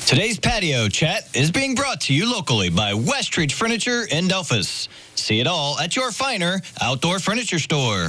Today's patio chat is being brought to you locally by Westridge Furniture in Delphus. See it all at your finer outdoor furniture store.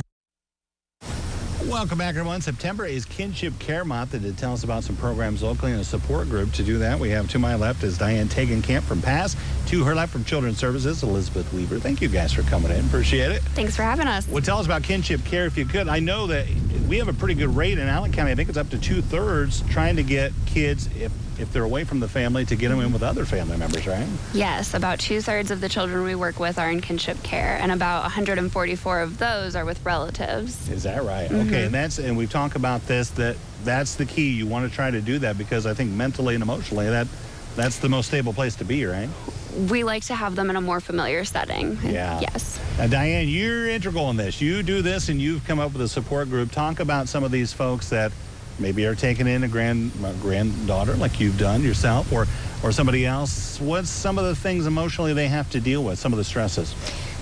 Welcome back, everyone. September is Kinship Care Month, and to tell us about some programs locally and a support group. To do that, we have to my left is Diane Tegenkamp from PASS, to her left from Children's Services, Elizabeth Weaver. Thank you guys for coming in. Appreciate it. Thanks for having us. Well, tell us about Kinship Care if you could. I know that we have a pretty good rate in Allen County. I think it's up to 2/3 trying to get kids, if they're away from the family, to get them in with other family members, right? Yes, about 2/3 of the children we work with are in kinship care, and about 144 of those are with relatives. Is that right? Mm-hmm. Okay, and we've talked about this, that's the key. You want to try to do that because I think mentally and emotionally that's the most stable place to be, right? We like to have them in a more familiar setting. Yeah. Yes. Now, Diane, you're integral in this. You do this, and you've come up with a support group. Talk about some of these folks that maybe are taking in a granddaughter like you've done yourself, or somebody else. What's some of the things emotionally they have to deal with, some of the stresses?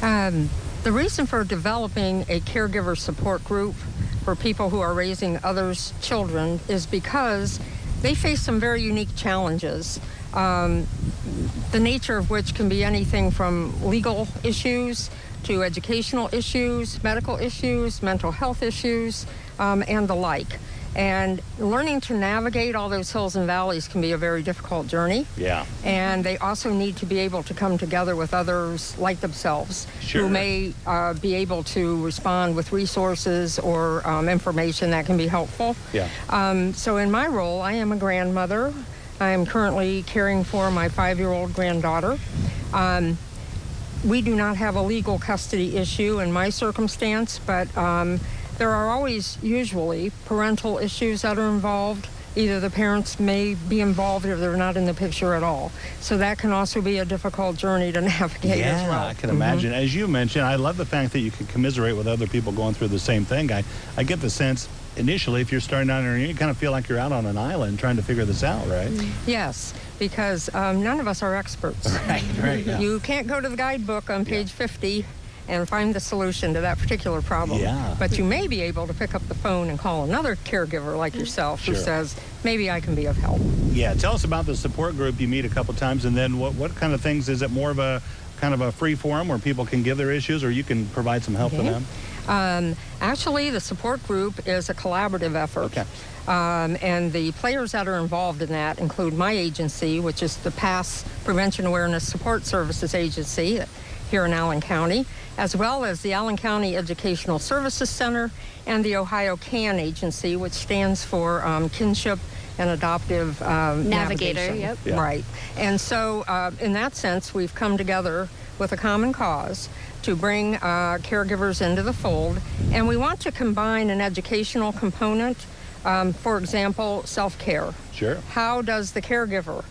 The reason for developing a caregiver support group for people who are raising others' children is because they face some very unique challenges, the nature of which can be anything from legal issues to educational issues, medical issues, mental health issues, and the like. And learning to navigate all those hills and valleys can be a very difficult journey. Yeah. And they also need to be able to come together with others like themselves, sure, who may be able to respond with resources or information that can be helpful. Yeah. So in my role, I am a grandmother. I am currently caring for my 5-year-old granddaughter. We do not have a legal custody issue in my circumstance, but there are always usually parental issues that are involved. Either the parents may be involved or they're not in the picture at all. So that can also be a difficult journey to navigate as well. Yeah, I can imagine. As you mentioned, I love the fact that you can commiserate with other people going through the same thing. I get the sense initially, if you're starting out on your own, you kind of feel like you're out on an island trying to figure this out, right? Yes, because none of us are experts. Right. Yeah. You can't go to the guidebook on page 50 and find the solution to that particular problem. Yeah. But you may be able to pick up the phone and call another caregiver like yourself who says, maybe I can be of help. Yeah, tell us about the support group. You meet a couple times, and then what kind of things? Is it more of a kind of a free forum where people can give their issues, or you can provide some help to them? Actually, the support group is a collaborative effort. Okay. And the players that are involved in that include my agency, which is the PASS Prevention Awareness Support Services Agency here in Allen County, as well as the Allen County Educational Services Center and the Ohio CAN Agency, which stands for Kinship and Adoptive Navigator. Yep. Yeah. Right. And so in that sense, we've come together with a common cause to bring caregivers into the fold. And we want to combine an educational component, for example, self-care. Sure. How does the caregiver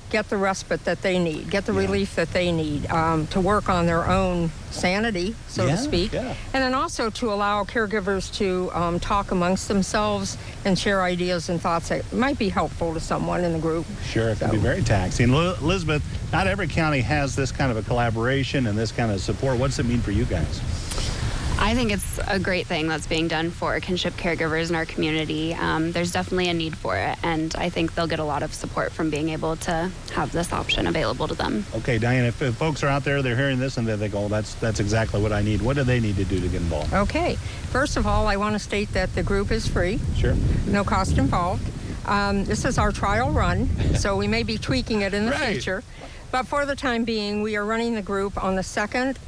get the respite that they need, get the relief that they need to work on their own sanity, so to speak, and then also to allow caregivers to talk amongst themselves and share ideas and thoughts that might be helpful to someone in the group. Sure, it can be very taxing. Elizabeth, not every county has this kind of a collaboration and this kind of support. What's it mean for you guys? I think it's a great thing that's being done for kinship caregivers in our community. There's definitely a need for it, and I think they'll get a lot of support from being able to have this option available to them. Okay, Diane, if folks are out there, they're hearing this and they go, that's exactly what I need. What do they need to do to get involved? Okay. First of all, I want to state that the group is free. Sure. No cost involved. This is our trial run, so we may be tweaking it in the future. But for the time being, we are running the group on the second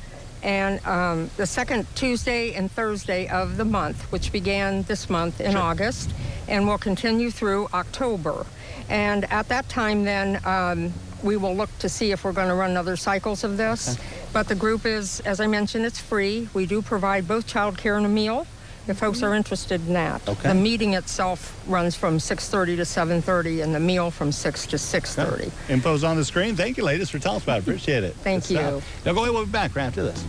Tuesday and Thursday of the month, which began this month in August, and will continue through October. And at that time then, we will look to see if we're going to run other cycles of this. But the group is, as I mentioned, it's free. We do provide both child care and a meal, if folks are interested in that. The meeting itself runs from 6:30 to 7:30, and the meal from 6 to 6:30. Info's on the screen. Thank you, ladies, for telling us about it. Appreciate it. Thank you. Now go ahead, we'll be back right after this.